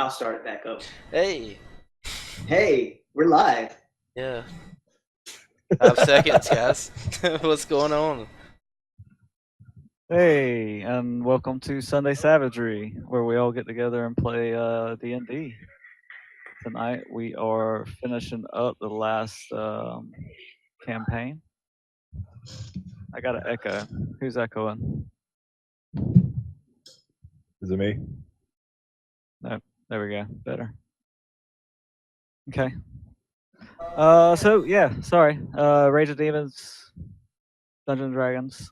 I'll start it back up. Hey. Hey, we're live. Yeah. 5 seconds, guys. What's going on? Hey, and welcome to Sunday Savagery, where we all get together and play D&D. Tonight we are finishing up the last campaign. I got an echo. Who's echoing? Is it me? No, there we go. Better. Okay. So yeah, sorry. Rage of Demons, Dungeons & Dragons,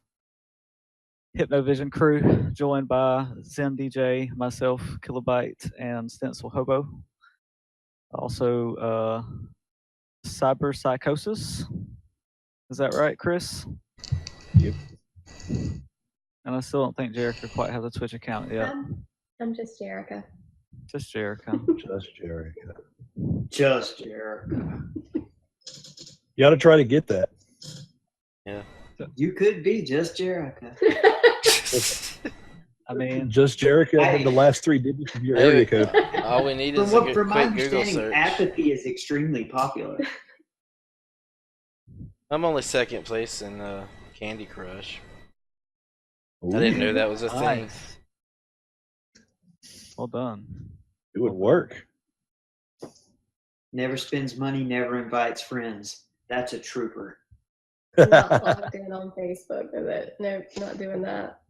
Hypnovision crew, joined by Zen DJ, myself, Kilobyte, and Stencil Hobo. Also, Cyber Psychosis. Is that right, Chris? Yep. And I still don't think Jericho quite has a Twitch account yet. I'm just Jerica. Just Jericho. Just Jerry. Just Jericho. You ought to try to get that. Yeah. You could be just Jericho. I mean, Just Jericho and the last 3 digits of your area code. All we need is a From my quick Google understanding, search. apathy is extremely popular. I'm only second place in Candy Crush. Ooh, I didn't know that was a thing. nice. Well done. it would work. Never spends money, never invites friends. That's a trooper. I'm not logged in on Facebook, is it? Nope, not doing that.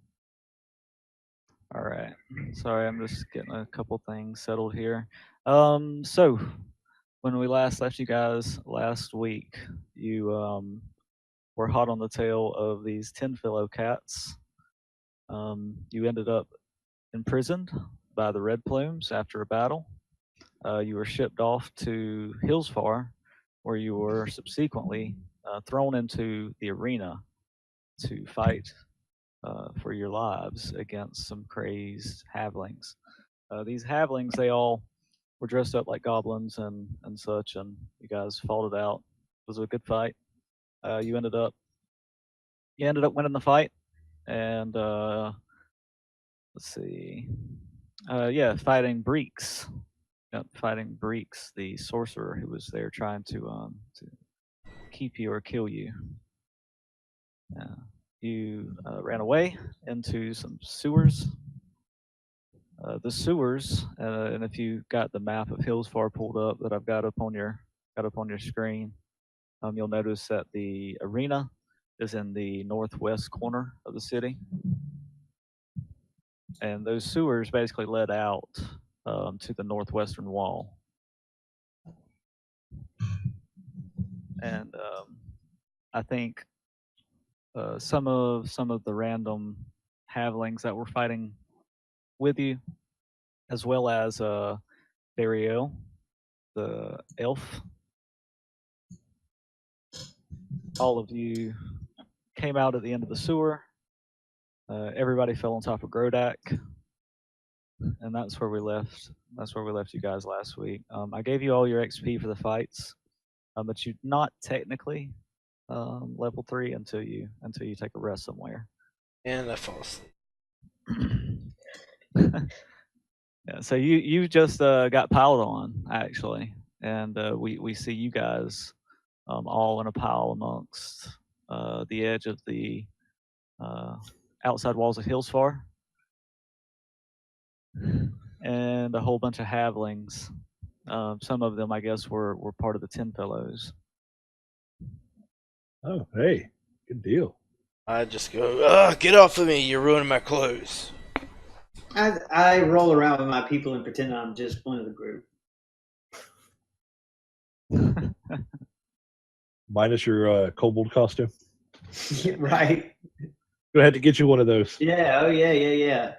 All right. Sorry, I'm just getting a couple things settled here. So when we last left you guys last week, you were hot on the tail of these 10 fellow cats. You ended up imprisoned by the Red Plumes after a battle. You were shipped off to Hillsfar, where you were subsequently thrown into the arena to fight for your lives against some crazed halflings. These halflings, they all were dressed up like goblins and such, and you guys fought it out. It was a good fight. You ended up winning the fight, and let's see, fighting Breeks. Yep, fighting Breeks, the sorcerer who was there trying to keep you or kill you. You ran away into some sewers. The sewers, and if you got the map of Hillsfar pulled up that I've got up on your screen, you'll notice that the arena is in the northwest corner of the city, and those sewers basically led out to the northwestern wall. And I think some of the random halflings that were fighting with you, as well as Burial, the elf, all of you came out at the end of the sewer. Everybody fell on top of Grodak, and that's where we left. That's where we left you guys last week. I gave you all your XP for the fights, but you're not technically level 3 until you take a rest somewhere. And I fall asleep. Yeah, so you just got piled on actually, and we see you guys all in a pile amongst the edge of the outside walls of Hillsfar, and a whole bunch of halflings. Some of them, I guess, were part of the 10 fellows. Oh, hey, good deal. I just go, get off of me, you're ruining my clothes. I roll around with my people and pretend I'm just one of the group. Minus your kobold costume. Right. Gonna have to get you one of those. Yeah. Oh, yeah.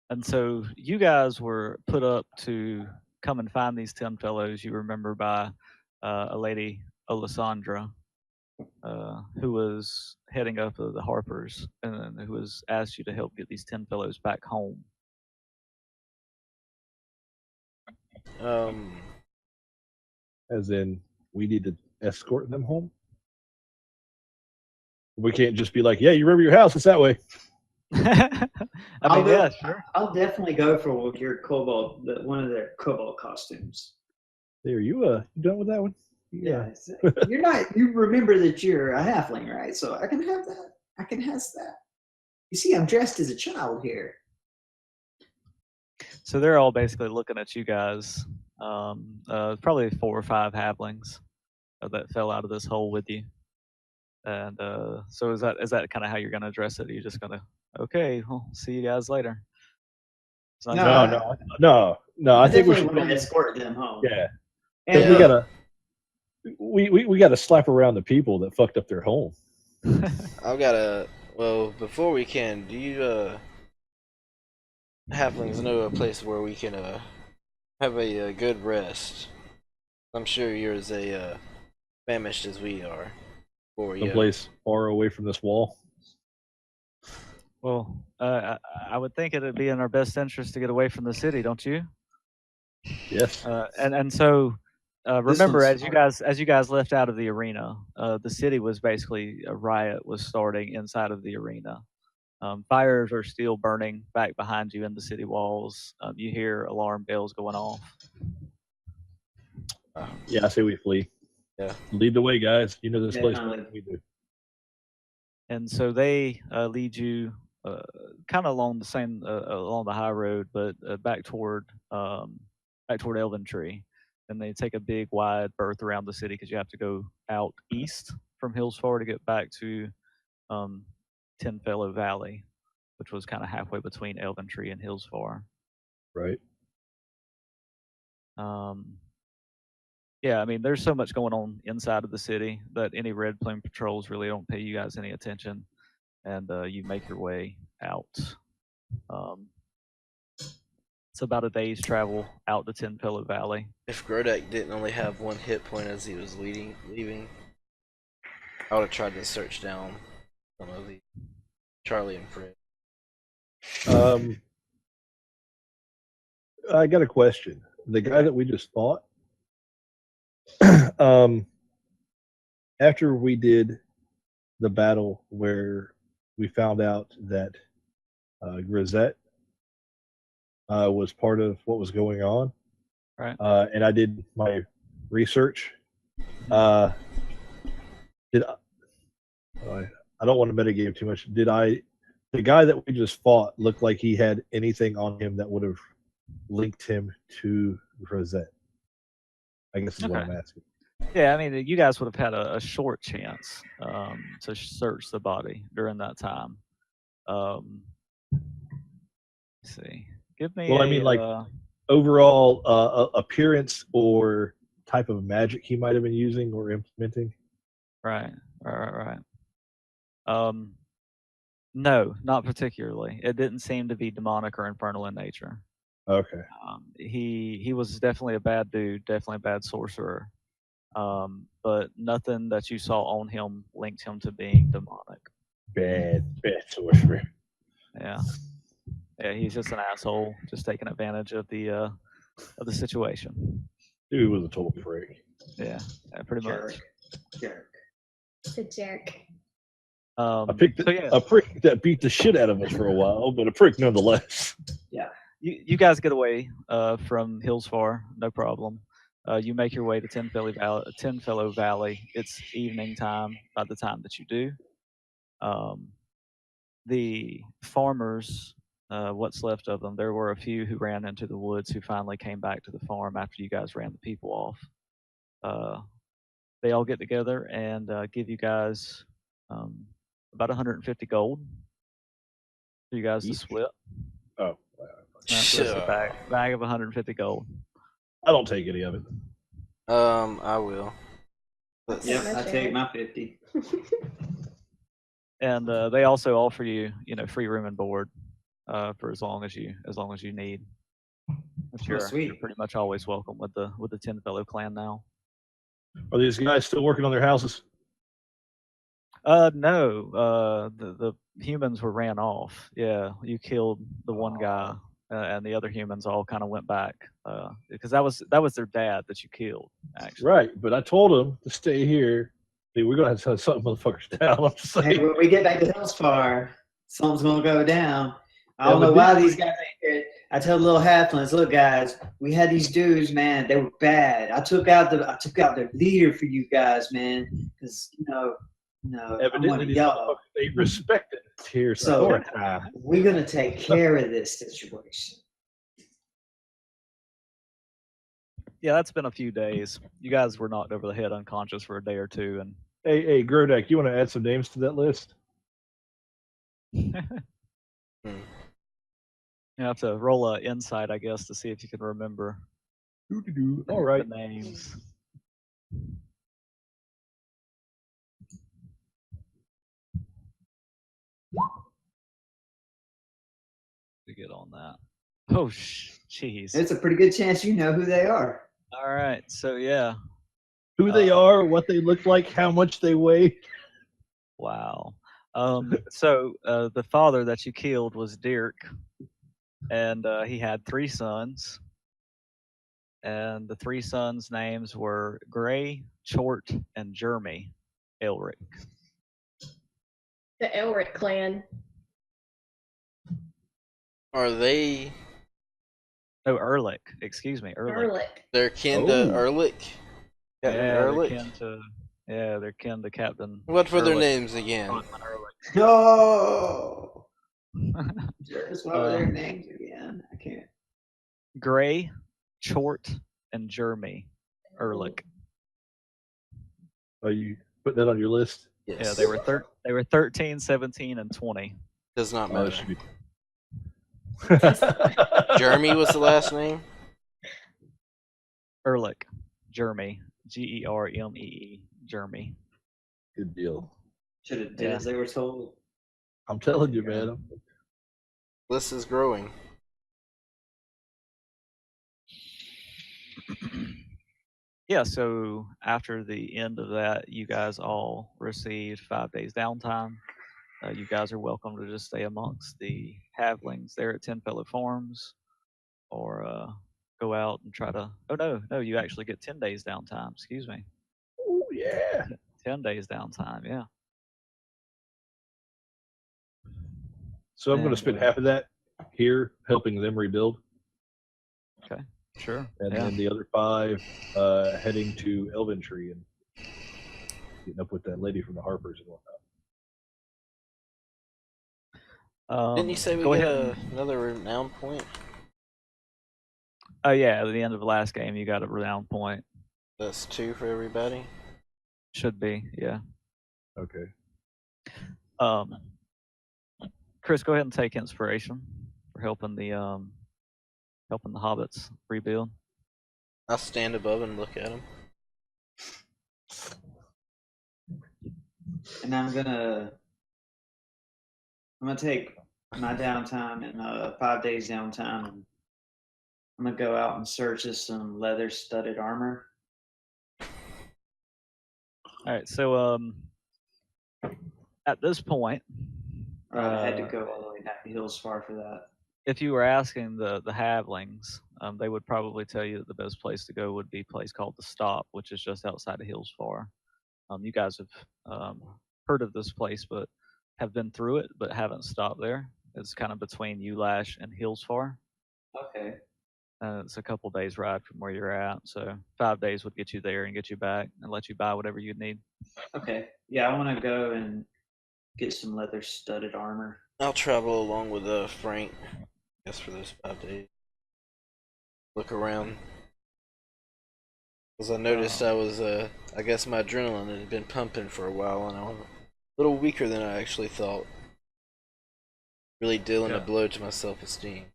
And so you guys were put up to come and find these 10 fellows you remember by a lady, Alessandra, who was heading up the Harpers and who was asked you to help get these 10 fellows back home. As in, we need to escort them home. We can't just be like, yeah, you remember your house? It's that way. I mean, yeah, sure. I'll definitely go for your one of their cobalt costumes. Hey, are you done with that one? Yeah. You're not. You remember that you're a halfling, right? So I can have that. I can have that. You see, I'm dressed as a child here. So they're all basically looking at you guys. Probably 4 or 5 halflings that fell out of this hole with you. And so is that kind of how you're going to address it? Are you just going to, okay, well, see you guys later? No. I think we should want to escort them home. Yeah, and we gotta slap around the people that fucked up their home. I've got a. Well, before we can, do you halflings know a place where we can have a good rest? I'm sure you're as famished as we are. A place far away from this wall. Well, I would think it'd be in our best interest to get away from the city, don't you? Yes. And so remember, as you guys left out of the arena, the city was basically a riot was starting inside of the arena. Fires are still burning back behind you in the city walls. You hear alarm bells going off. Yeah, I say we flee. Yeah. Lead the way, guys. You know this place better than we do. And so they lead you kind of along the same along the high road, but back toward Elven Tree. And they take a big wide berth around the city because you have to go out east from Hillsfar to get back to Ten Fellow Valley, which was kind of halfway between Elven Tree and Hillsfar. Right. Yeah, I mean, there's so much going on inside of the city that any Red Plume patrols really don't pay you guys any attention, and you make your way out. It's about a day's travel out to Ten Pillow Valley. If Grodek didn't only have 1 hit point as he was leaving, I would have tried to search down some of the Charlie and Fred. I got a question. The guy that we just fought, after we did the battle where we found out that Grisette was part of what was going on, right? And I did my research. I don't want to metagame too much. The guy that we just fought look like he had anything on him that would have linked him to Grisette? I guess is what I'm asking. Yeah, I mean, you guys would have had a short chance to search the body during that time. Let's see. Give me. Well, I mean, like overall appearance or type of magic he might have been using or implementing. Right. No, not particularly. It didn't seem to be demonic or infernal in nature. Okay. He was definitely a bad dude, definitely a bad sorcerer. But nothing that you saw on him linked him to being demonic. Bad sorcerer. Yeah, he's just an asshole, just taking advantage of the situation. Dude was a total prick. Yeah, pretty much. Jerk. It's a jerk. I picked a prick that beat the shit out of us for a while, but a prick nonetheless. Yeah. You guys get away from Hillsfar, no problem. You make your way to Ten Fellow Valley. It's evening time by the time that you do. The farmers, what's left of them, there were a few who ran into the woods who finally came back to the farm after you guys ran the people off. They all get together and give you guys about 150 gold for you guys to split. Oh, That's a bag of 150 gold. I don't take any of it. I will. Yep, I take my 50. And they also offer you, free room and board for as long as you need. But Oh, you're sweet. pretty much always welcome with the Ten Fellow clan now. Are these guys still working on their houses? No. The humans were ran off. Yeah, you killed the one guy, and the other humans all kind of went back. Because that was their dad that you killed, actually. Right, but I told them to stay here. Hey, we're gonna have to hunt some motherfuckers down. I'm just Hey, saying. when we get back to Hellspar, something's gonna go down. I don't Yeah, know but why these guys ain't here. I tell the little halflings, look guys, we had these dudes, man, they were bad. I took out the leader for you guys, man, because I'm Evidently, one of these y'all. motherfuckers ain't respected Tier's So- authority. We're gonna take care of this situation. Yeah, that's been a few days. You guys were knocked over the head unconscious for a day or two, and Hey, Grodek, you want to add some names to that list? you have to roll a insight, I guess, to see if you can remember All right. the names. To get on that. Oh, jeez. It's a pretty good chance you know who they are. All right, so yeah, Who they are, what they look like, how much they weigh. wow. So the father that you killed was Dirk, and he had 3 sons, and the 3 sons' names were Gray, Chort, and Jeremy Elric. The Elric clan. Are they? Oh, Erlich. Excuse me, Erlich. Erlich. They're kin to Oh. Erlich. Captain Yeah, they're Erlich. kin to. Yeah, they're kin to Captain. What were their Erlich. names again? Erlich. No. Just what were their names again? I can't. Gray, Chort, and Jeremy Erlich. Are you putting that on your list? Yes. Yeah, they were 13, 17, and 20. Does not Oh, it matter. should be. Jeremy was the last name. Erlich, Jeremy, Germee, Jeremy. Good deal. Should have did Yeah. as they were told. I'm telling you, man. List is growing. Yeah, so after the end of that, you guys all received 5 days downtime. You guys are welcome to just stay amongst the halflings there at Ten Fellow Farms, or go out and try to. Oh no, you actually get 10 days downtime. Excuse me, Oh yeah. 10 days downtime. Yeah. So I'm going to And, spend half of that here helping them rebuild, Sure. and Yeah. then the other 5 heading to Elventree and getting up with that lady from the Harpers and whatnot. Didn't you say we go get ahead? another renown point? Oh yeah, at the end of the last game, you got a renown point. That's 2 for everybody. Should be, yeah. Okay. Chris, go ahead and take inspiration for helping the hobbits rebuild. I'll stand above and look at them. And I'm gonna take my downtime and 5 days downtime, and I'm gonna go out and search us some leather studded armor. All right, so at this point, I had to go all the way back to Hillsfar for that. if you were asking the halflings, they would probably tell you that the best place to go would be a place called the Stop, which is just outside of Hillsfar. You guys have heard of this place, but have been through it, but haven't stopped there. It's kind of between Ulash and Hillsfar. Okay. It's a couple days ride from where you're at, so 5 days would get you there and get you back and let you buy whatever you'd need. Okay. Yeah, I want to go and get some leather studded armor. I'll travel along with Frank. I guess for those 5 days. Look around. Because I noticed I was, I guess my adrenaline had been pumping for a while, and I was a little weaker than I actually thought. Really dealing a blow to my self-esteem.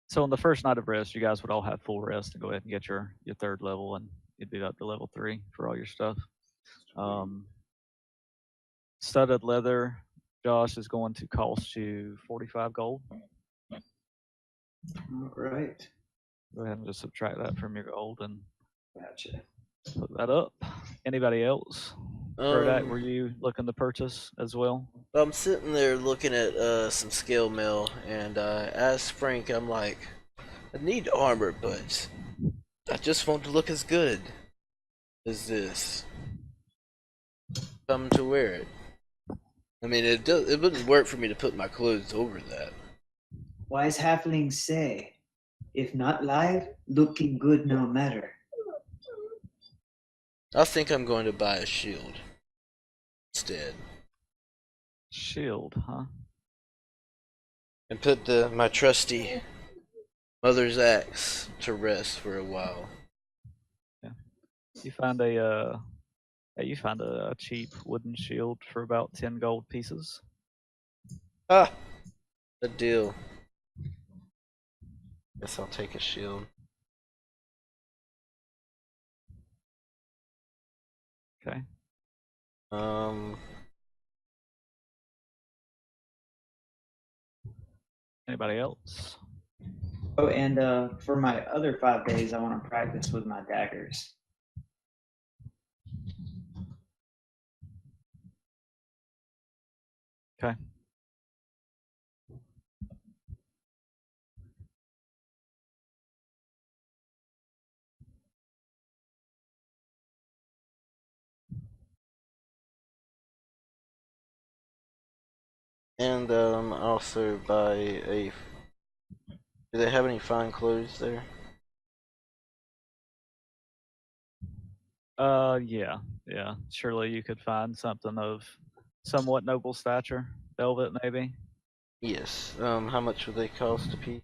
So on the first night of rest, you guys would all have full rest and go ahead and get your 3rd level, and you'd be up to level 3 for all your stuff. Studded leather, Josh, is going to cost you 45 gold. All right. Go ahead and just subtract that from your gold and Gotcha. put that up. Anybody else? Rodak, were Um, you looking to purchase as well? I'm sitting there looking at some scale mail, and as Frank, I'm like, I need armor, but I just want to look as good as this. Come to wear it. I mean, it wouldn't work for me to put my clothes over that. Wise halflings say, if not live, looking good no matter. I think I'm going to buy a shield instead, Shield, huh? and put my trusty mother's axe to rest for a while. You find a cheap wooden shield for about 10 gold pieces. Ah, a deal. Guess I'll take a shield. Okay. Anybody else? Oh, and for my other 5 days, I want to practice with my daggers. Okay. And also buy a. Do they have any fine clothes there? Yeah. Surely you could find something of somewhat noble stature. Velvet, maybe. Yes. How much would they cost a piece?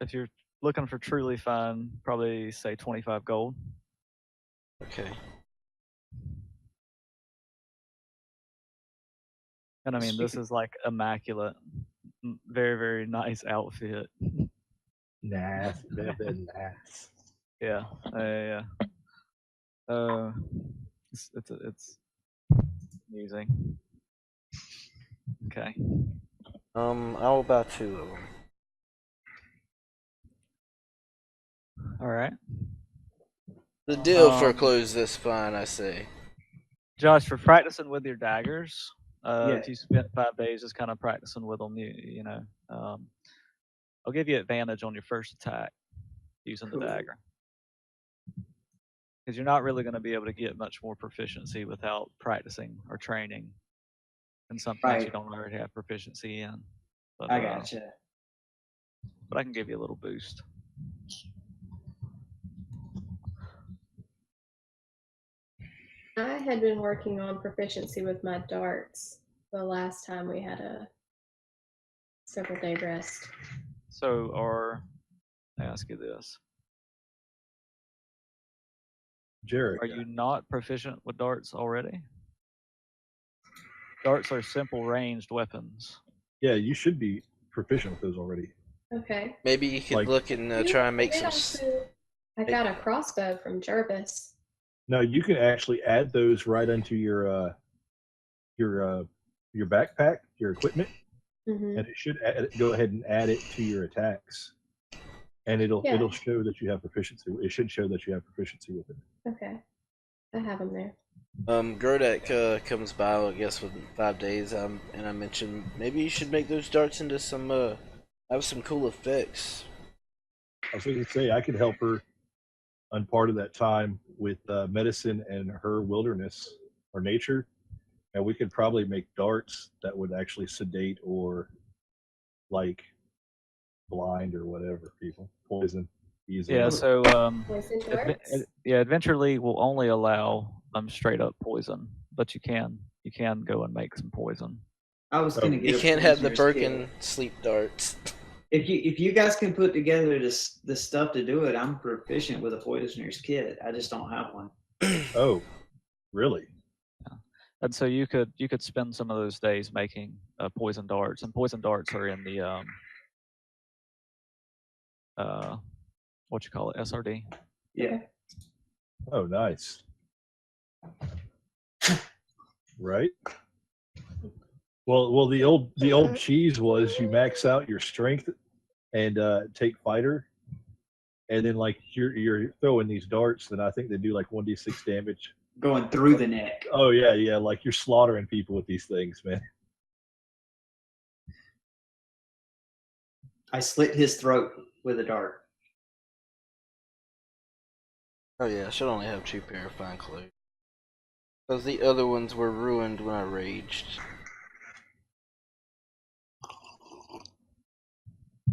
If you're looking for truly fine, probably say 25 gold. Okay. And I mean, this is like immaculate, very, very nice outfit. Nice, very nice. Yeah. It's amusing. Okay. I'll buy 2 of them. All right. The deal for clothes this fine, I say. Josh, for practicing with your daggers, Yeah. if you spent 5 days just kind of practicing with them, you know, I'll give you advantage on your first attack using the Cool. dagger. Because you're not really going to be able to get much more proficiency without practicing or training in something that you Right. don't already have proficiency in. But, I gotcha. but I can give you a little boost. I had been working on proficiency with my darts the last time we had a several day rest. So, I ask you this: Jared, are you not proficient with darts already? Darts are simple ranged weapons. yeah, you should be proficient with those already. Okay. Maybe you could Like- look and try and make I some. got a crossbow from Jervis. No, you can actually add those right into your backpack, your equipment, Mm-hmm. and it should go ahead and add it to your attacks, and it'll show that you have proficiency. It should show that you have proficiency with it. Okay. I have them there. Grodek comes by, I guess, within 5 days. And I mentioned maybe you should make those darts into some have some cool effects. I was going to say I could help her on part of that time with medicine and her wilderness or nature, and we could probably make darts that would actually sedate or like blind or whatever people poison easily. Yeah. So, Poison darts. Adventure League will only allow straight up poison, but you can go and make some poison. I was gonna get. You a can't have the poisoner's Birkin kit. sleep darts. If you guys can put together the stuff to do it, I'm proficient with a poisoner's kit. I just don't have one. Oh, really? And so you could spend some of those days making poison darts, and poison darts are in the what you call it, SRD. Yeah. Oh, nice. Right. Well, the old cheese was you max out your strength and take fighter, and then like you're throwing these darts, then I think they do like 1d6 damage. Going through the neck. Oh yeah, like you're slaughtering people with these things, man. I slit his throat with a dart. Oh yeah, I should only have 2 purifying clothes. Because the other ones were ruined when I raged.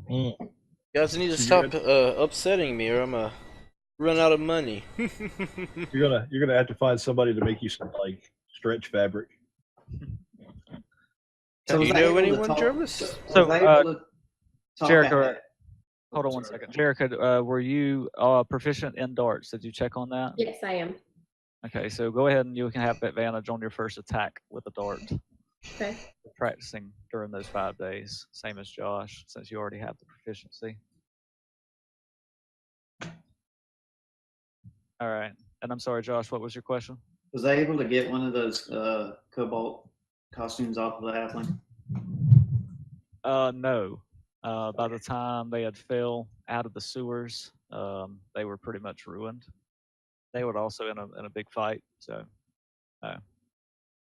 Mm. You guys need to So stop upsetting me, or I'm gonna run out of money. You're gonna have to find somebody to make you some like stretch fabric. Do was you I know able to anyone, talk- Jervis? So, was I able to talk Jericho, at- Hold on one Sorry. second. Jericho, were you proficient in darts? Did you check on that? Yes, I am. Okay, so go ahead and you can have advantage on your first attack with the dart. Okay. Practicing during those 5 days, same as Josh, since you already have the proficiency. All right, and I'm sorry, Josh. What was your question? Was I able to get one of those cobalt costumes off of the halfling? No. By the time they had fell out of the sewers, they were pretty much ruined. They were also in a big fight, so no.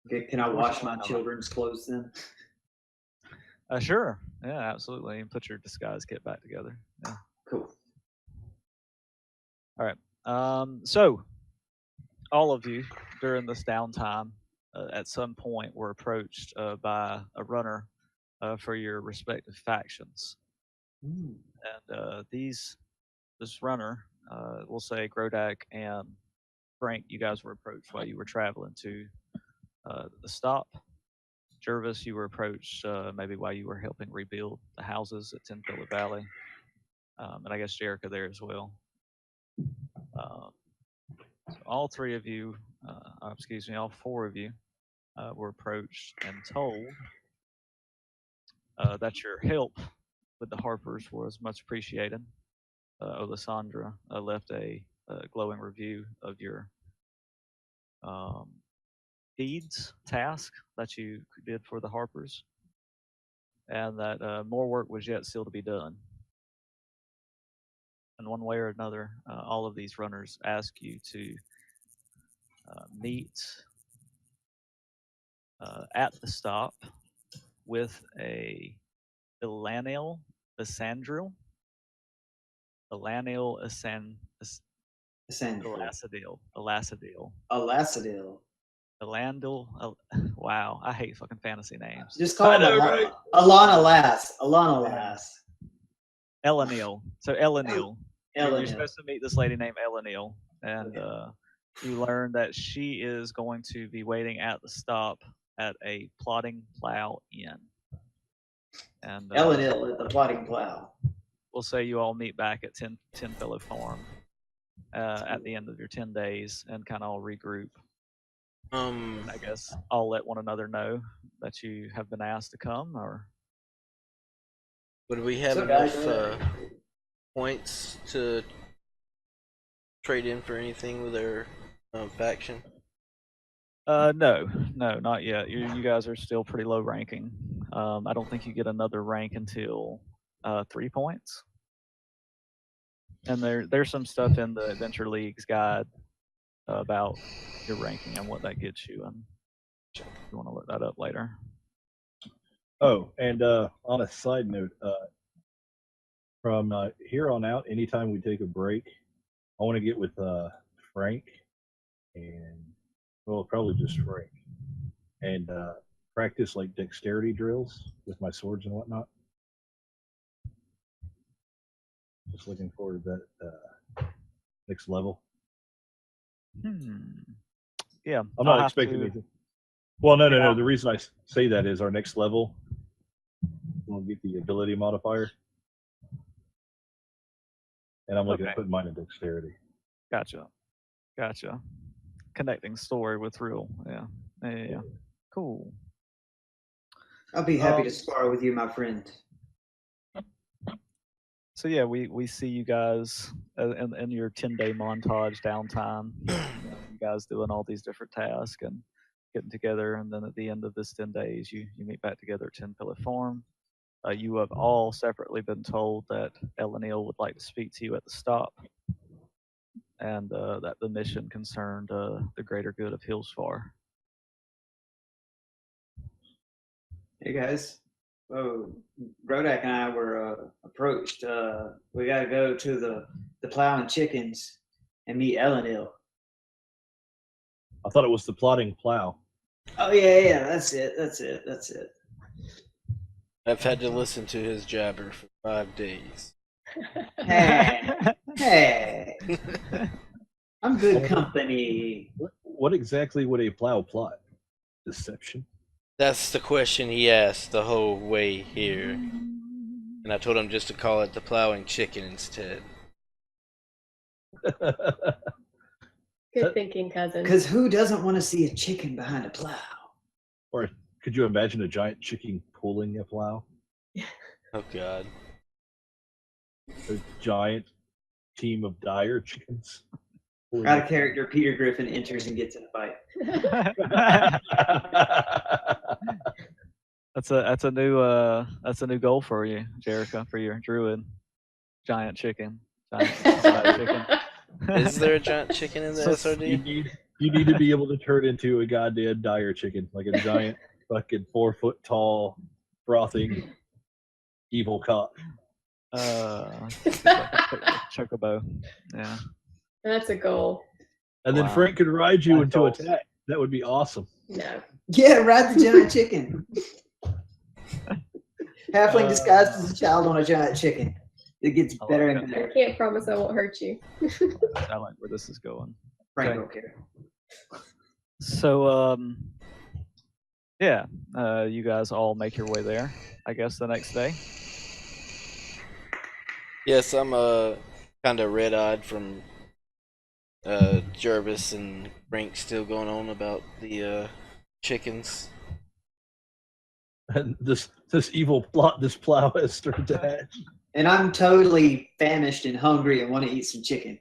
Okay, can I wash my children's clothes then? Sure. Yeah, absolutely. And put your disguise kit back together. Yeah. Cool. All right. So all of you during this downtime, at some point, were approached by a runner for your respective factions, Mm. and this runner, we'll say Grodak and Frank, you guys were approached while you were traveling to the stop. Jervis, you were approached maybe while you were helping rebuild the houses at Ten Pillar Valley, and I guess Jericho there as well. So all 3 of you, excuse me, all 4 of you were approached and told that your help with the Harpers was much appreciated. Olisandra left a glowing review of your deeds task that you did for the Harpers, and that more work was yet still to be done. In one way or another, all of these runners ask you to meet at the stop with a Elanil Asandril. Elanil Essentially. Elacidil. Elacidil. Elandil. Wow, I hate fucking fantasy names. Just call him Alana Lass. Alana Lass. Elanil. So Elanil. You're Elanil. supposed to meet this lady named Elanil, and you learn that she is going to be waiting at the stop at a Plodding Plow Inn. And Elanil at the Plotting Plow. we'll say you all meet back at Ten Fellow Farm at the end of your 10 days and kind of all regroup. I guess I'll let one another know that you have been asked to come, or would we have So, enough guys, points to trade in for anything with their faction? no, not yet. You guys are still pretty low ranking. I don't think you get another rank until 3 points. And there's some stuff in the Adventure League's guide about your ranking and what that gets you, and if you want to look that up later. Oh, and on a side note, from here on out, anytime we take a break, I want to get with Frank and, well, probably just Frank, and practice like dexterity drills with my swords and whatnot. Just looking forward to that next level. Yeah, I'm not expecting anything. Well, no. The reason I say that is our next level, we'll get the ability modifier. And I'm looking at putting mine in dexterity. Gotcha. Connecting story with real. Yeah. Cool. I'll be happy to spar with you, my friend. So yeah, we see you guys in your 10-day montage downtime. You guys doing all these different tasks and getting together, and then at the end of this 10 days, you meet back together at 10 Pillar Farm. you have all separately been told that Elenil would like to speak to you at the stop, and that the mission concerned the greater good of Hillsfar. Hey guys. Oh, Brodak and I were approached. We got to go to the Plow and Chickens and meet Elenil. I thought it was the Plotting Plow. Oh yeah, that's it. I've had to listen to his jabber for 5 days. Hey, I'm good company. What exactly would a plow plot? Deception? That's the question he asked the whole way here. And I told him just to call it the plowing chicken instead. Good thinking, cousin. Because who doesn't want to see a chicken behind a plow? Or could you imagine a giant chicken pulling a plow? Oh God. A giant team of dire chickens. pulling Out a of character, Peter Griffin enters and gets in a fight. That's a new goal for you, Jerica, for your druid. Giant chicken. Giant chicken. Is there a giant chicken in the SRD? You need to be able to turn into a goddamn dire chicken, like a giant fucking 4 foot tall, frothing, evil cock. Chocobo. Yeah. That's a goal. And then Wow. Frank could ride you That's into goals. attack. That would be awesome. No. Yeah, ride the giant chicken. Halfling disguised as a child on a giant chicken. It gets I better like and I better. can't promise I won't hurt you. I like where this is going. Frank Okay. don't care. So, yeah, you guys all make your way there, I guess, the next day. Yes, I'm kind of red-eyed from Jervis and Frank still going on about the chickens. And this evil plot, this plow has started to hatch. And I'm totally famished and hungry and want to eat some chicken.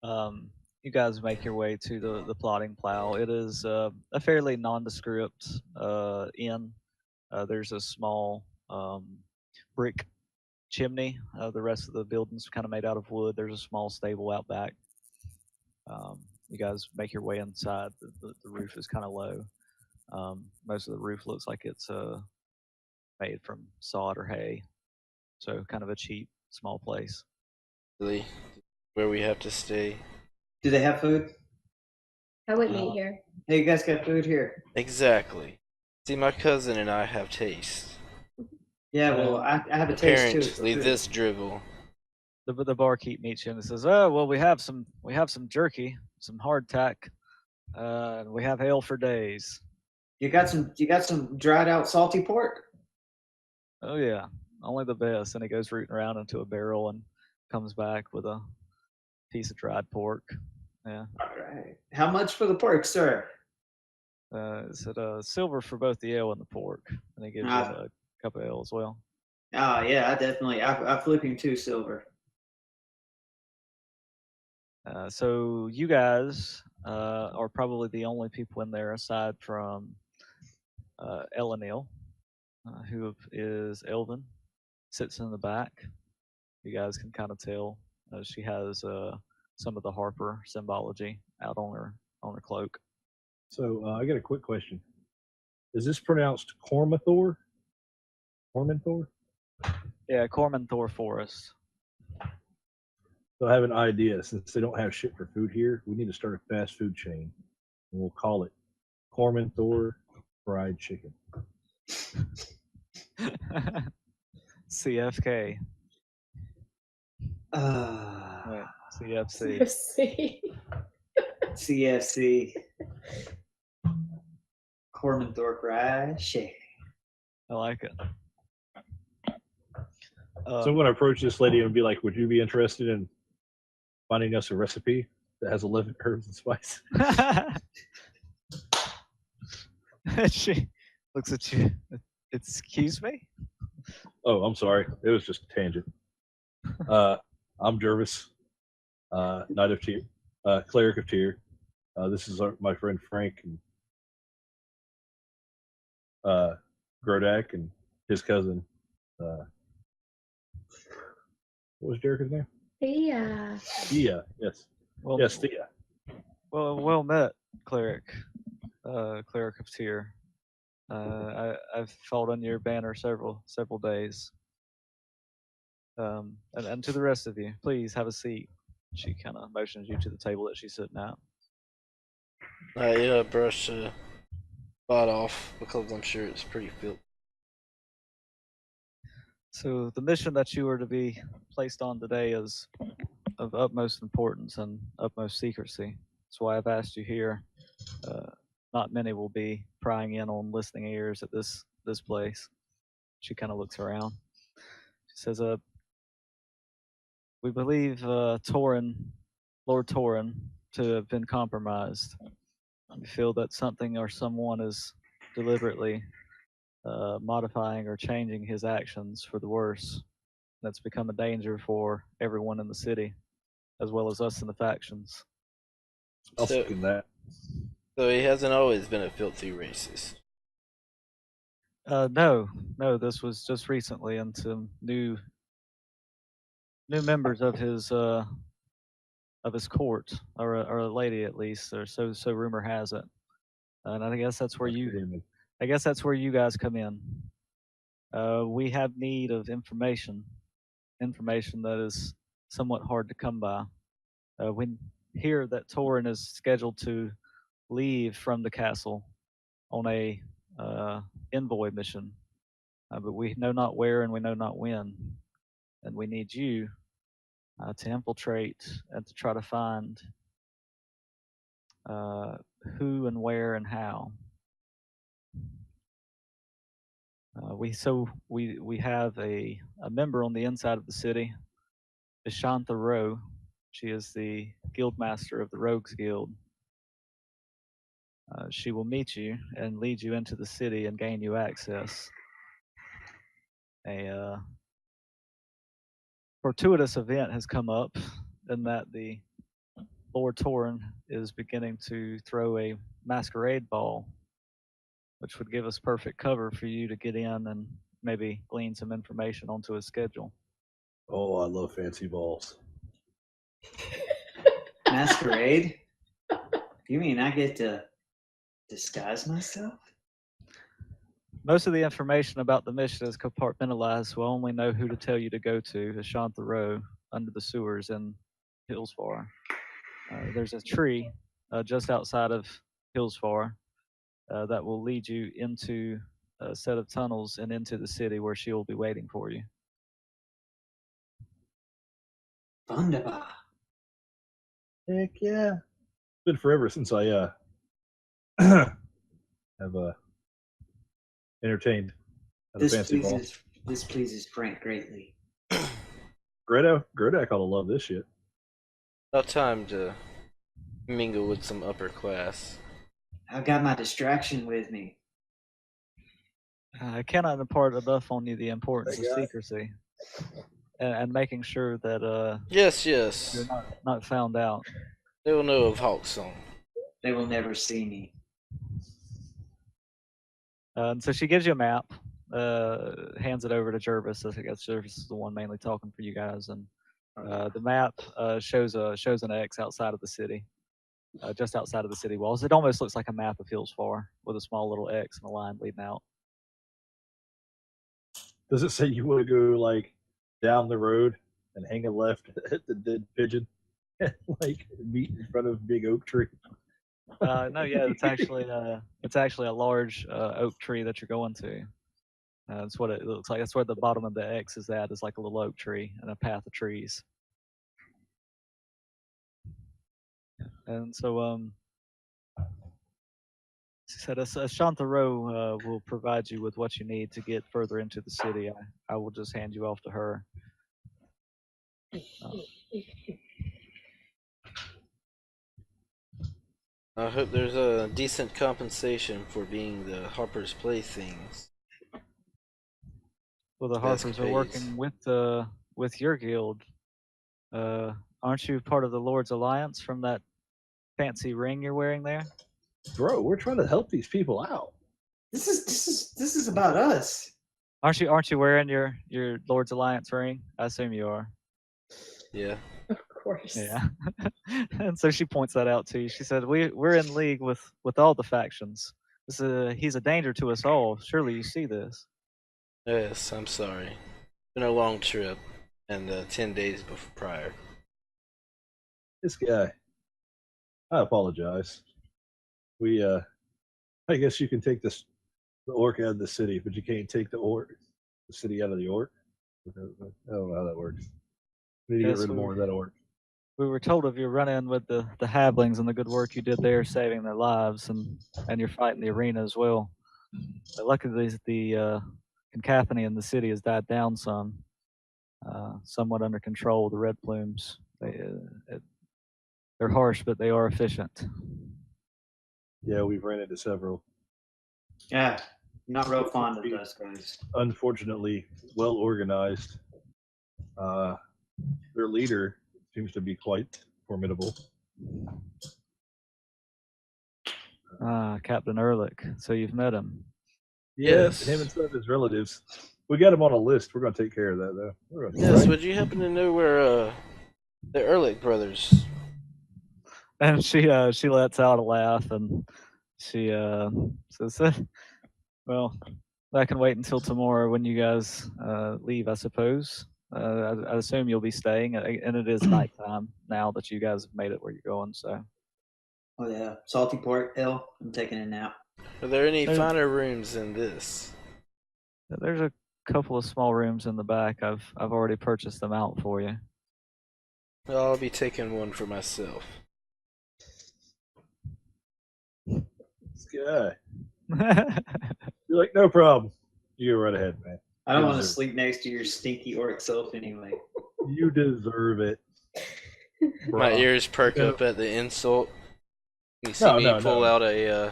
You guys make your way to the Plotting Plow. It is a fairly nondescript inn. There's a small brick chimney. The rest of the building's kind of made out of wood. There's a small stable out back. You guys make your way inside. The roof is kind of low. Most of the roof looks like it's made from sod or hay. So kind of a cheap, small place. Really, where we have to stay. Do they have food? I wouldn't eat here. Hey, you guys got food here? Exactly. See, my cousin and I have taste. Yeah, well, I have a taste too. Apparently, this drivel. The barkeep meets you and says, "Oh, well, we have some jerky, some hardtack, and we have ale for days." You got some dried out salty pork? Oh yeah, only the best. And he goes rooting around into a barrel and comes back with a piece of dried pork. Yeah. All right. How much for the pork, sir? Is it silver for both the ale and the pork? And he gives you a cup of ale as well. Oh yeah, I flip him 2 silver. So you guys are probably the only people in there aside from Elenil, who is Elvin, sits in the back. You guys can kind of tell she has some of the Harper symbology out on her cloak. So I got a quick question. Is this pronounced Cormathor? Cormanthor? Yeah, Cormanthor Forest. So I have an idea. Since they don't have shit for food here, we need to start a fast food chain. And we'll call it Cormanthor Fried Chicken. CFK. Wait, CFC. See. CFC. Cormanthorpe Rye Shake. I like it. So I'm going to approach this lady and be like, would you be interested in finding us a recipe that has 11 herbs and spice? She looks at you. Excuse me? Oh, I'm sorry. It was just a tangent. I'm Jervis, Knight of Tyr, Cleric of Tyr. This is my friend Frank. And, Grodak and his cousin. What was Jericho's name? Yeah. Thea. Yes. Well, Yes, Thea. well met, cleric. Cleric of Tyr. I've fought on your banner several days. And to the rest of you, please have a seat. She kind of motions you to the table that she's sitting at. I brush the spot off because I'm sure it's pretty filthy. So the mission that you are to be placed on today is of utmost importance and utmost secrecy. That's why I've asked you here. Not many will be prying in on listening ears at this place. She kind of looks around. She says, we believe Lord Torin, to have been compromised. We feel that something or someone is deliberately modifying or changing his actions for the worse. That's become a danger for everyone in the city, as well as us in the factions. I'll So- second that. So he hasn't always been a filthy racist. No, this was just recently, and some new members of his court, or a lady at least, or so rumor has it. And I guess that's where you guys come in. We have need of information that is somewhat hard to come by. We hear that Torin is scheduled to leave from the castle on a envoy mission, but we know not where and we know not when. And we need you to infiltrate and to try to find who and where and how. We have a member on the inside of the city, Ishantha Rowe. She is the guild master of the Rogues Guild. She will meet you and lead you into the city and gain you access. A fortuitous event has come up in that the Lord Torin is beginning to throw a masquerade ball, which would give us perfect cover for you to get in and maybe glean some information onto his schedule. Oh, I love fancy balls. Masquerade? You mean I get to disguise myself? Most of the information about the mission is compartmentalized. We'll only know who to tell you to go to Ashantha Row under the sewers in Hillsfar. There's a tree just outside of Hillsfar that will lead you into a set of tunnels and into the city where she will be waiting for you. Wunderbar. Heck yeah. It's been forever since I have entertained at a fancy ball. This pleases Frank greatly. Grodak ought to love this shit. About time to mingle with some upper class. I've got my distraction with me. I cannot impart enough on you the importance of Thank God. secrecy and making sure that Yes. you're not found out. They will know of Hawk's song. They will never see me. And so she gives you a map, hands it over to Jervis. I guess Jervis is the one mainly talking for you guys. And the map shows an X outside of the city, just outside of the city walls. It almost looks like a map of Hillsfar with a small little X and a line leading out. Does it say you want to go like down the road and hang a left at the dead pigeon, like meet in front of a big oak tree? No, yeah, it's actually a large oak tree that you're going to. That's what it looks like. That's where the bottom of the X is at. Is like a little oak tree and a path of trees. And so, she said, Ashantha Rowe will provide you with what you need to get further into the city. I will just hand you off to her. I hope there's a decent compensation for being the Harper's Playthings. Well, the Harpers are working with your guild. Aren't you part of the Lord's Alliance from that fancy ring you're wearing there? Bro, we're trying to help these people out. This is about us. Aren't you wearing your Lord's Alliance ring? I assume you are. Yeah. Of course. Yeah. And so she points that out to you. She said, we're in league with all the factions. He's a danger to us all. Surely you see this. Yes, I'm sorry. Been a long trip, and 10 days before prior. This guy. I apologize. We I guess you can take the orc out of the city, but you can't take the city out of the orc. I don't know how that works. We need to Yes, get rid of more of that orc. We were told of your run-in with the halflings and the good work you did there, saving their lives, and you're fighting the arena as well. But luckily, the cacophony in the city has died down some, somewhat under control. The red plumes, they're harsh, but they are efficient. Yeah, we've ran into several. Yeah, I'm not real fond of those guys. Unfortunately, well organized. Their leader seems to be quite formidable. Captain Ehrlich. So you've met him. Yes. Him and some of his relatives. We got him on a list. We're going to take care of that, though. Yes, would you happen to know where the Ehrlich brothers? And she lets out a laugh, and she says, "Well, that can wait until tomorrow when you guys leave, I suppose. I assume you'll be staying, and it is nighttime now that you guys have made it where you're going. So, Oh yeah, salty pork hill. I'm taking a nap. Are there any There's- finer rooms than this? there's a couple of small rooms in the back. I've already purchased them out for you." Well, I'll be taking one for myself. This guy. You're like, no problem. You go right ahead, man. I don't You want to deserve sleep next to your stinky orc self anyway. it. You deserve it. My bruh. ears perk Yeah. up at the insult. You see me pull out a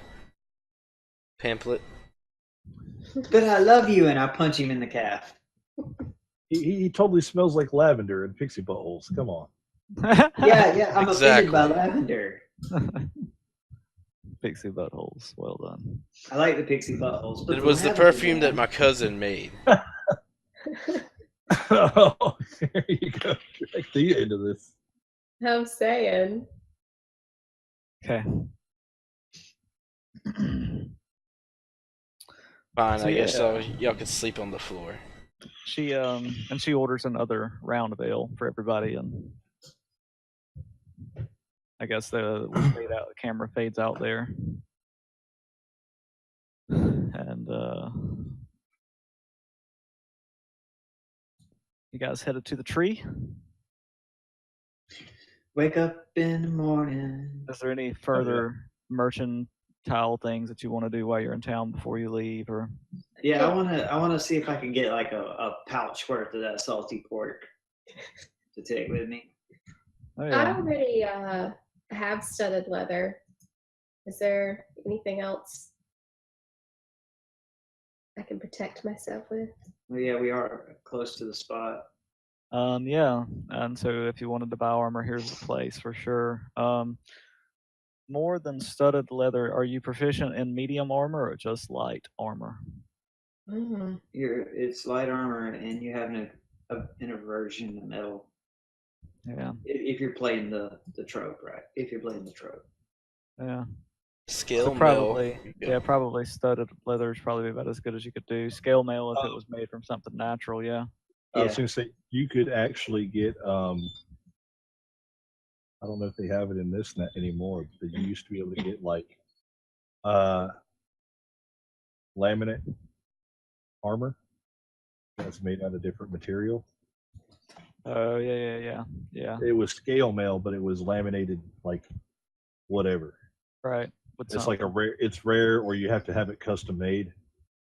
pamphlet. But I love you, and I punch him in the calf. He totally smells like lavender and pixie buttholes. Come on. Yeah, I'm offended by Exactly. lavender. Pixie buttholes. Well done. I like the pixie buttholes. But It was the lavender, perfume that man. my cousin made. Oh, there you go. Like the end of this. I'm saying. Okay. Fine, So, I guess yeah. y'all can sleep on the floor. She orders another round of ale for everybody, and I guess the camera fades out there, and you guys headed to the tree. Wake up in the morning. Is there any further mercantile things that you want to do while you're in town before you leave, or? Yeah, I wanna see if I can get like a pouch worth of that salty pork to take with me. Oh, I yeah. already have studded leather. Is there anything else I can protect myself with? Well, yeah, we are close to the spot. Yeah, and so if you wanted to buy armor, here's the place for sure. More than studded leather, are you proficient in medium armor or just light armor? Mm. It's light armor, and you have an aversion to metal. Yeah, If you're playing the trope, right? If you're playing the trope. yeah. Scale So mail. probably, Yeah. yeah, probably studded leather is probably about as good as you could do. Scale mail if it was made from something natural, yeah. I was Yeah. going to say, you could actually get, I don't know if they have it in this net anymore, but you used to be able to get like laminate armor that's made out of different material. Oh yeah. It was scale mail, but it was laminated like whatever. Right. With It's like it's rare, or you have to have it custom made.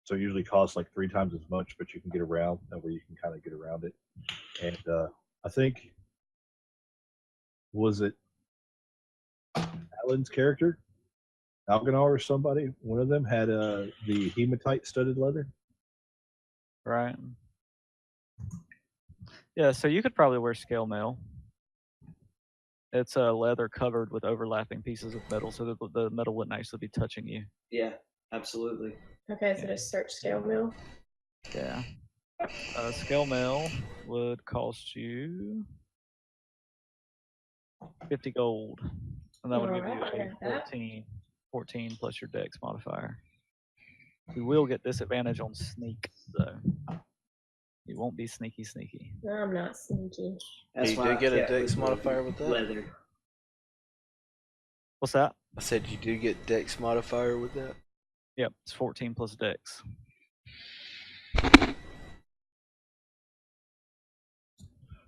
So it usually costs like 3 times as much, but you can get around that where you can kind of get around it. And I think, was it Alan's character, Alganar or somebody? One of them had the hematite studded leather. right. Yeah, so you could probably wear scale mail. It's a leather covered with overlapping pieces of metal, so that the metal wouldn't actually be touching you. Yeah, absolutely. Okay, so just search scale mill. Yeah. Scale mill would cost you 50 gold. And that would give you Alright, I a got that. 14 plus your dex modifier. You will get disadvantage on sneak, though. You won't be sneaky. No, I'm not sneaky. That's You why did I get a kept dex with the modifier with that? leather. What's that? I said you do get dex modifier with that. Yep, it's 14 plus dex.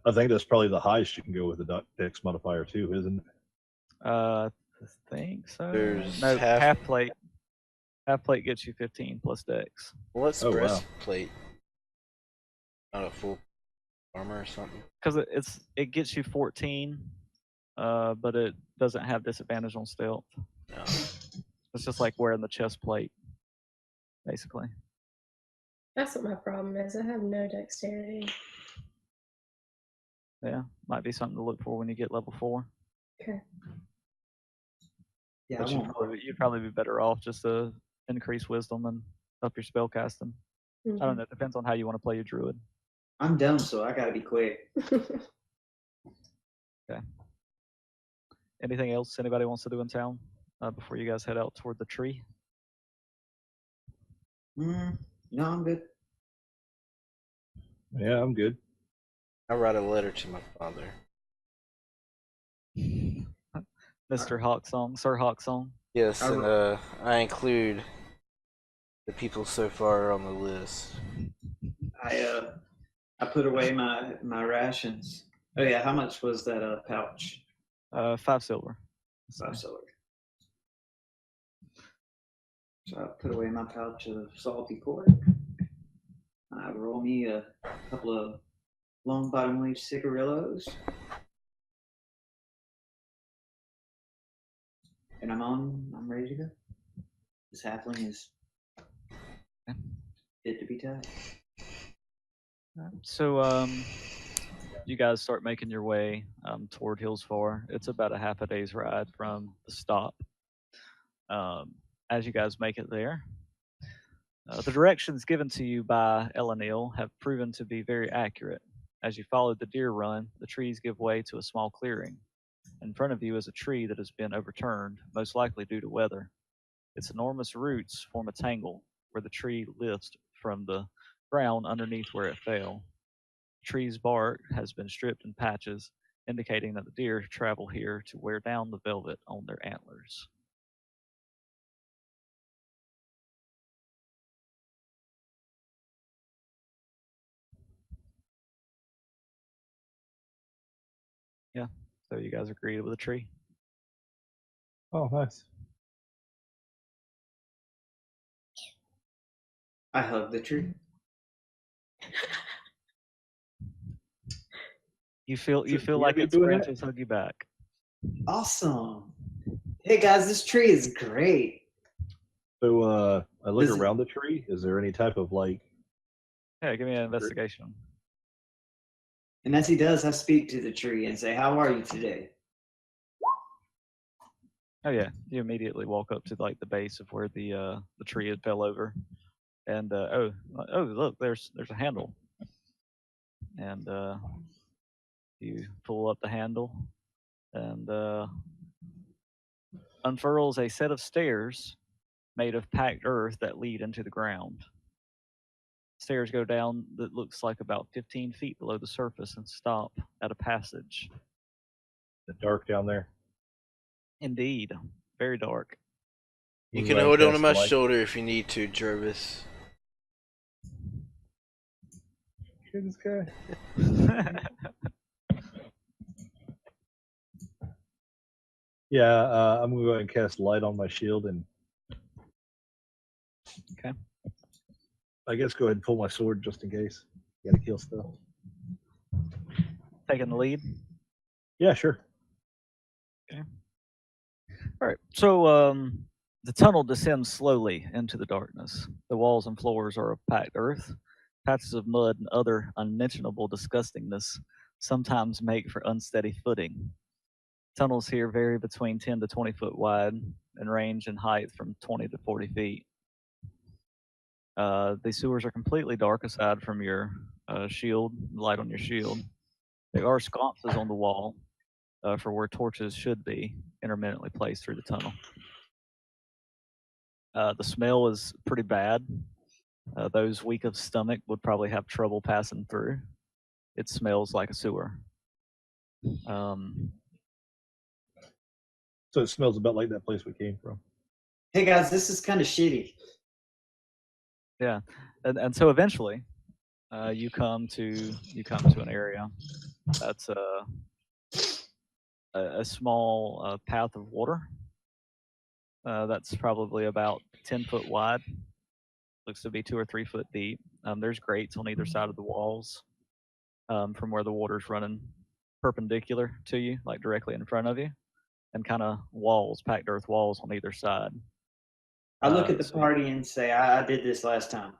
I think that's probably the highest you can go with the dex modifier too, isn't it? I think so. There's no, half- half plate. Half plate gets you 15 plus dex. What's Oh, wow. breastplate? Not a full armor or something. Because it gets you 14, but it doesn't have disadvantage on stealth. No. It's just like wearing the chest plate, basically. That's what my problem is. I have no dexterity. Yeah, might be something to look for when you get level 4. Okay. Yeah, But I won't. you'd probably be better off just to increase wisdom and up your spell casting. Mhm. I don't know. It depends on how you want to play your druid. I'm dumb, so I gotta be quick. Anything else anybody wants to do in town before you guys head out toward the tree? No, I'm good. Yeah, I'm good. I write a letter to my father. Mr. Hawksong, Sir Hawksong. Yes, I and I include the people so far on the list. I put away my rations. Oh yeah, how much was that pouch? 5 silver. 5 silver. So I put away my pouch of salty pork. I roll me a couple of long bottom leaf cigarillos. And I'm ready to go. This halfling is fit to be tied. So you guys start making your way toward Hillsfar. It's about a half a day's ride from the stop. As you guys make it there, the directions given to you by Elanil have proven to be very accurate. As you follow the deer run, the trees give way to a small clearing. In front of you is a tree that has been overturned, most likely due to weather. Its enormous roots form a tangle where the tree lifts from the ground underneath where it fell. The tree's bark has been stripped in patches, indicating that the deer travel here to wear down the velvet on their antlers. Yeah, so you guys agreed with a tree. Oh, nice. I hug the tree. You feel Should like we be its doing that? branches hug you back. Awesome. Hey guys, this tree is great. So I look Does it- around the tree. Is there any type of like? Yeah, give me an investigation. And as he does, I speak to the tree and say, "How are you today?" Oh yeah, you immediately walk up to like the base of where the tree had fell over, and oh look, there's a handle, and you pull up the handle, and unfurls a set of stairs made of packed earth that lead into the ground. Stairs go down that looks like about 15 feet below the surface and stop at a passage. The dark down there. Indeed, very dark. You Move can around, hold on to cast my light. shoulder if you need to, Jervis. Who's this guy? Yeah, I'm gonna go ahead and cast light on my shield and. Okay. I guess go ahead and pull my sword just in case. Gotta kill stuff. Taking the lead. Yeah, sure. All right. So the tunnel descends slowly into the darkness. The walls and floors are of packed earth. Patches of mud and other unmentionable disgustingness sometimes make for unsteady footing. Tunnels here vary between 10 to 20 foot wide and range in height from 20 to 40 feet. The sewers are completely dark aside from your shield, light on your shield. There are sconces on the wall for where torches should be intermittently placed through the tunnel. The smell is pretty bad. Those weak of stomach would probably have trouble passing through. It smells like a sewer. So it smells about like that place we came from. Hey guys, this is kind of shitty. Yeah, and so eventually, you come to an area that's a small path of water. That's probably about 10 foot wide. Looks to be 2 or 3 foot deep. There's grates on either side of the walls from where the water's running perpendicular to you, like directly in front of you, and kind of walls, packed earth walls on either side. I look at the So party and say, I did this last time.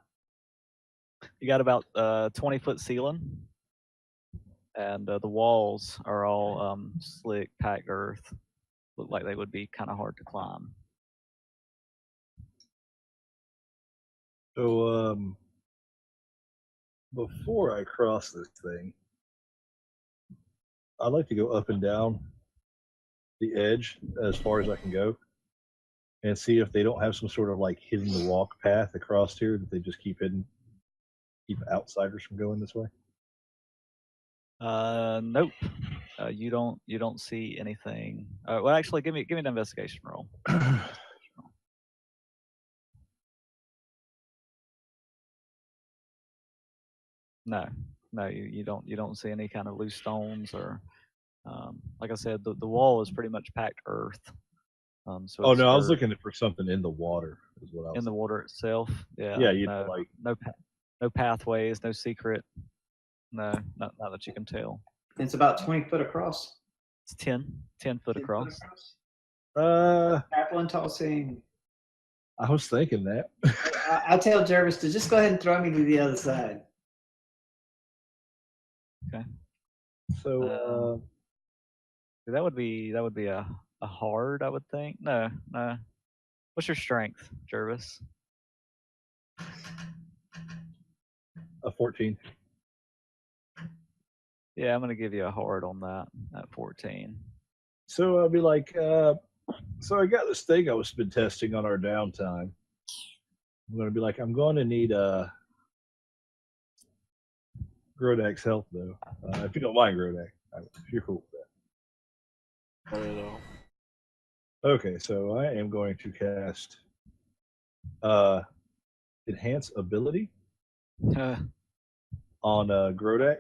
you got about 20-foot ceiling, and the walls are all slick, packed earth. Look like they would be kind of hard to climb. So before I cross this thing, I'd like to go up and down the edge as far as I can go and see if they don't have some sort of like hidden the walk path across here that they just keep outsiders from going this way. Nope. You don't see anything. Well, actually, give me an investigation roll. No, you don't see any kind of loose stones or, like I said, the wall is pretty much packed earth. So Oh it's no, I was earth looking for something in the water. Is what I was. in the water itself. Yeah. Yeah, you no, know, like no pathways, no secret. No, not that you can tell. It's about 20 foot across. It's 10 foot 10 across. Apple tossing. I was thinking that. I tell Jervis to just go ahead and throw me to the other side. Okay. So That would be a hard, I would think. No. What's your strength, Jervis? a 14. Yeah, I'm gonna give you a hard on that at 14. So I'll be like, so I got this thing I was been testing on our downtime. I'm gonna be like, I'm going to need Grodak's help though. If you don't mind, Grodak, if you're cool with that. Not at all. Okay, so I am going to cast Enhance Ability on Grodak,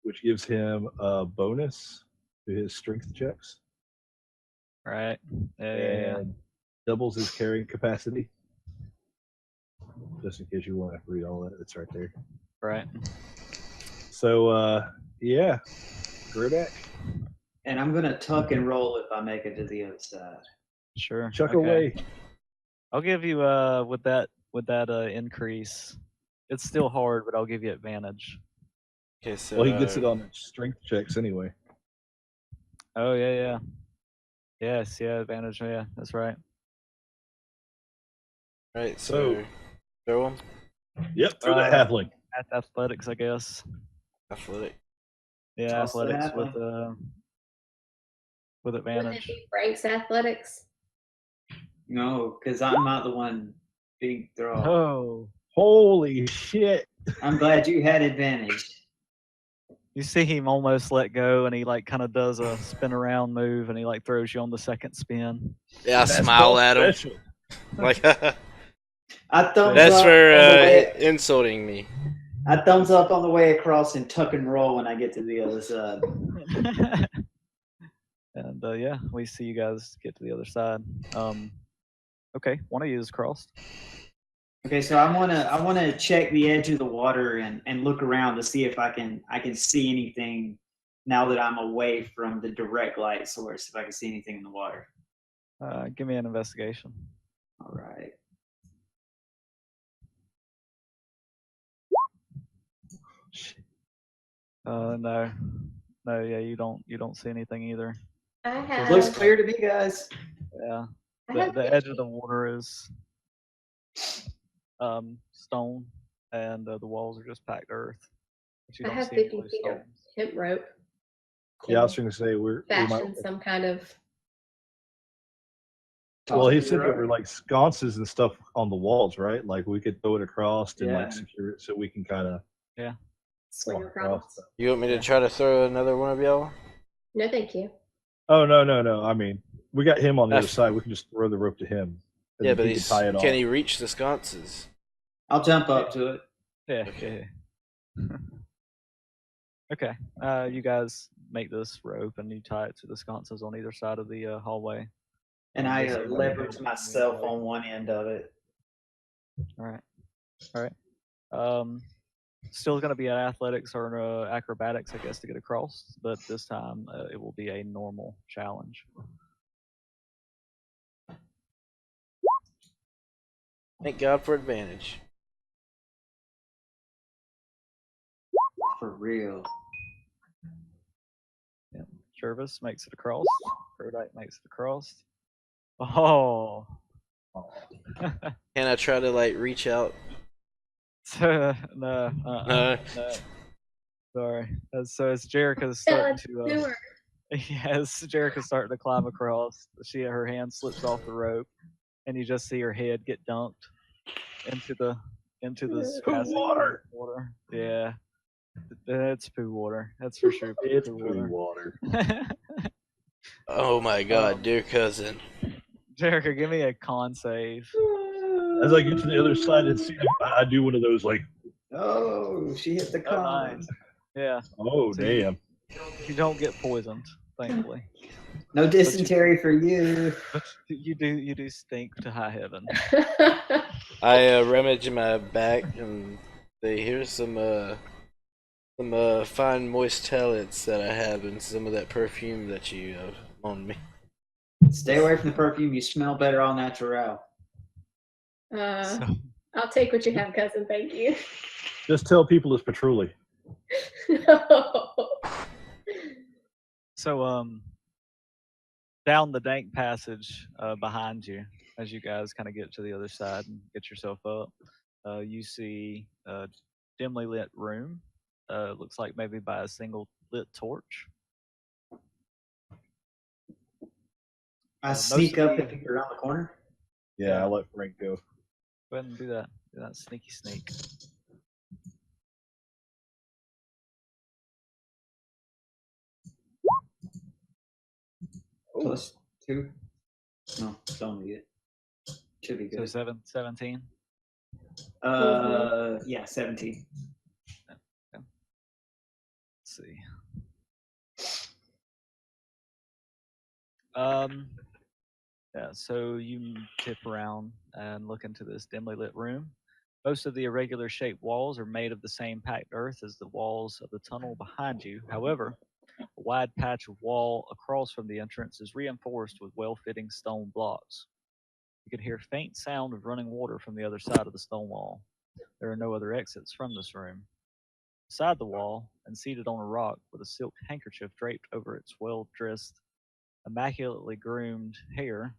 which gives him a bonus to his strength checks. Right. Yeah. And doubles his carrying capacity. Just in case you want to read all that, it's right there. Right. So yeah, Grodak, And I'm going to tuck and roll if I make it to the other side. Sure. chuck okay. away. I'll give you with that increase. It's still hard, but I'll give you advantage. Okay, so Well, he gets it on strength checks anyway. Oh yeah. Yes, yeah, advantage. Yeah, that's right. right. So throw him. Yep, through that halfling. Athletics, I guess. Athletic. Yeah, Toss the athletics with Wouldn't it advantage. be Frank's athletics? No, because I'm not the one being thrown. Oh, Holy shit! I'm glad you had advantage. you see him almost let go, and he like kind of does a spin around move, and he like throws you on the second spin. Yeah, I That's smile called at him. special. Like I thumbs that's up for on the way, insulting me. I thumbs up on the way across and tuck and roll when I get to the other side. And yeah, we see you guys get to the other side. Okay, one of you is crossed. Okay, so I wanna check the edge of the water and look around to see if I can see anything now that I'm away from the direct light source. If I can see anything in the water. Give me an investigation. All right. No, yeah, you don't see anything either. I have. Looks clear to me, guys. Yeah, I have the edge of the water is stone, and the walls are just packed earth. But you I don't have see any 50 loose feet of stones. hemp rope. Yeah, I was Can going to say we might. fashion some kind of. Well, he Toss it said there right. were like sconces and stuff on the walls, right? Like we could throw it across and Yeah. like secure it so we can kind of Swing walk across. You want me to try to throw another one of y'all? No, thank you. Oh no! I mean, we got him on the other That's- side. We can just throw the rope to him. And Yeah, then but he can tie it can off. he reach the sconces? I'll jump up to it. Yeah. Okay. Yeah. Okay. You guys make this rope and you tie it to the sconces on either side of the hallway. And I Does anybody leverage have myself any- on one end of it. All right. All right. Still going to be an athletics or acrobatics, I guess, to get across, but this time it will be a normal challenge. Thank God for advantage. For real. Jervis makes it across. Prodite makes it across. Oh. Can I try to like reach out? No. No. No. Sorry. So it's Jericho's starting to. Yes, Jericho's starting to climb across. Her hand slips off the rope, and you just see her head get dunked into the Poo water. water. Yeah, it's poo water. That's for sure. It's poo water. Oh my God, dear cousin. Jericho, give me a con save. As I get to the other side and see, I do one of those like, Oh, she hit the Oh, con. nice. Yeah, oh So you- damn. you don't get poisoned, thankfully. No dysentery for you. But you do stink to high heaven. I rummage in my back and here's some fine moist tellets that I have and some of that perfume that you have on me. Stay away from the perfume. You smell better all natural. So, I'll take what you have, cousin. Thank you. Just tell people it's patchouli. so down the dank passage behind you, as you guys kind of get to the other side and get yourself up, you see a dimly lit room. Looks like maybe by a single lit torch. I most sneak of up the- and peek around the corner. Yeah, Yeah. I'll let Frank go. Go ahead and do that. Do that sneaky sneak. Plus 2. No, it's only good. Should be So good. 17. Yeah, 17. Let's see. Yeah, so you tip around and look into this dimly lit room. Most of the irregular shaped walls are made of the same packed earth as the walls of the tunnel behind you. However, a wide patch of wall across from the entrance is reinforced with well-fitting stone blocks. You can hear faint sound of running water from the other side of the stone wall. There are no other exits from this room. Beside the wall, and seated on a rock with a silk handkerchief draped over its well-dressed, immaculately groomed hair,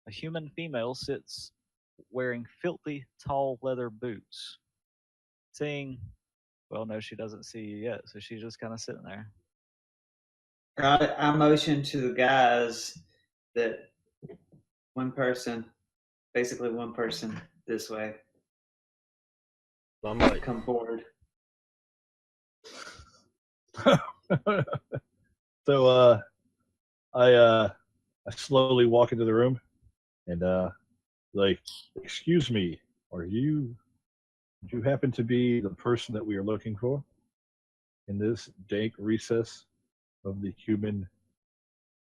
a human female sits wearing filthy, tall leather boots. Seeing, well, no, she doesn't see you yet, so she's just kind of sitting there. I motion to the guys that basically one person this way, I'm like, come forward. So I slowly walk into the room and like, excuse me, do you happen to be the person that we are looking for in this dank recess of the human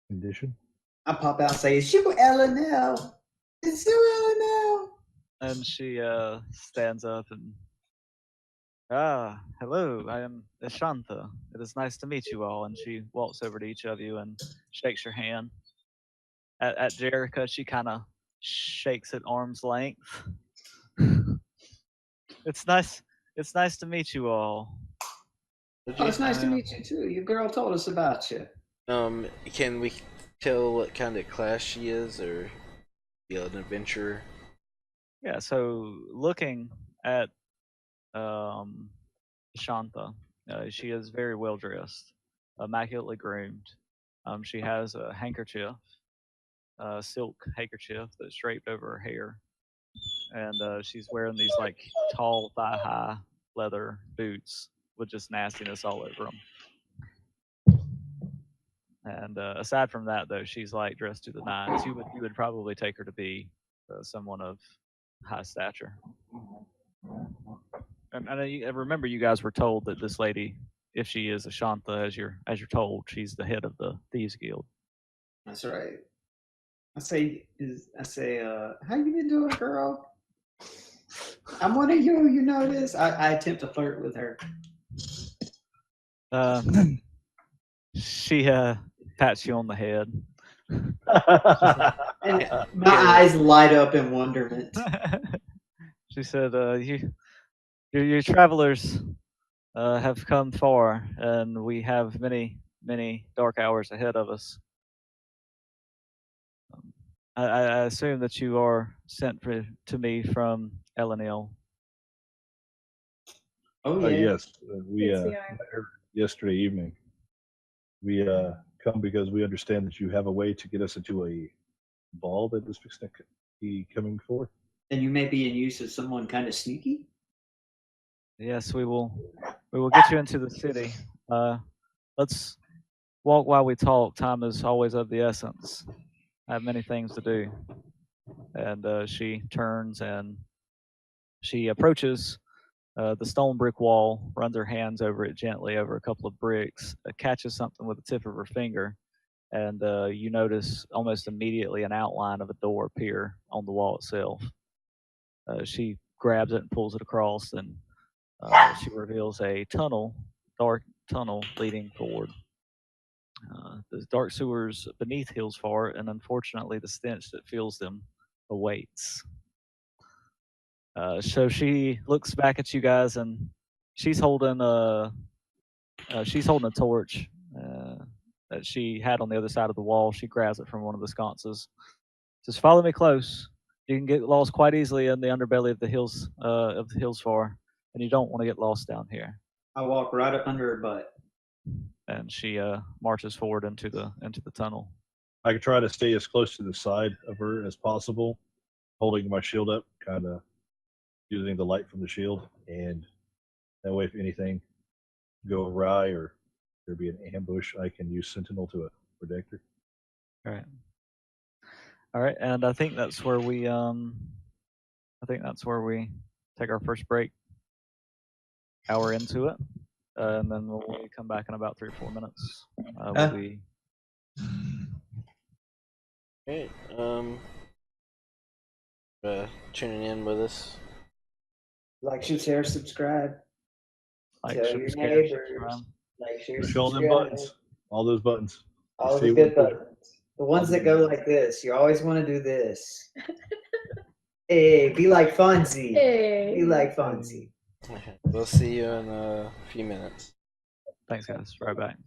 condition? I pop out and say, "It's you, Eleanor. It's you, Eleanor." And she stands up and, hello, I am Ashantha. It is nice to meet you all. And she walks over to each of you and shakes your hand. At Jericho, she kind of shakes at arm's length. It's nice to meet you all. Oh, it's nice to meet you too. Your girl told us about you. can we tell what kind of class she is, or be an adventurer? Yeah, so looking at Shanta, she is very well dressed, immaculately groomed. She has a handkerchief, a silk handkerchief that's draped over her hair, and she's wearing these like tall thigh-high leather boots with just nastiness all over them. And aside from that, though, she's like dressed to the nines. You would probably take her to be someone of high stature. And I remember you guys were told that this lady, if she is a Shanta, as you're told, she's the head of the Thieves Guild. That's right. I say, how you been doing, girl? I'm one of you. You know this. I attempt to flirt with her. She pats you on the head. And my eyes light up in wonderment. She said, "You travelers have come far, and we have many dark hours ahead of us. I assume that you are sent to me from Elenil." Oh yeah. Yes, we Yes, we met are. her yesterday evening. We come because we understand that you have a way to get us into a ball that is fixing to be coming forth. And you may be in use of someone kind of sneaky. Yes, we will get you into the city. Let's walk while we talk. Time is always of the essence. I have many things to do. And she turns and she approaches the stone brick wall, runs her hands over it gently over a couple of bricks, catches something with the tip of her finger, and you notice almost immediately an outline of a door appear on the wall itself. She grabs it and pulls it across, and she reveals a dark tunnel leading forward. The dark sewers beneath Hills Fort, and unfortunately, the stench that fills them awaits. So she looks back at you guys, and she's holding a torch that she had on the other side of the wall. She grabs it from one of the sconces. Says, "Follow me close. You can get lost quite easily in the underbelly of the hills far, and you don't want to get lost down here." I walk right up under her butt. And she marches forward into the tunnel. I can try to stay as close to the side of her as possible, holding my shield up, kind of using the light from the shield, and that way, if anything go awry or there be an ambush, I can use Sentinel to protect her. All right, and I think that's where we take our first break. Hour into it, and then we'll come back in about 3 or 4 minutes. We'll be Hey, tuning in with us. Like, share, subscribe. like, Tell share, your share, neighbors. subscribe. Like, share, Push all them subscribe. buttons, all those buttons. All See the what good we do. buttons. The ones that go like this. You always want to do this. Hey, be like Fonzie. Hey. Be like Fonzie. We'll see you in a few minutes. Thanks, guys. Right back.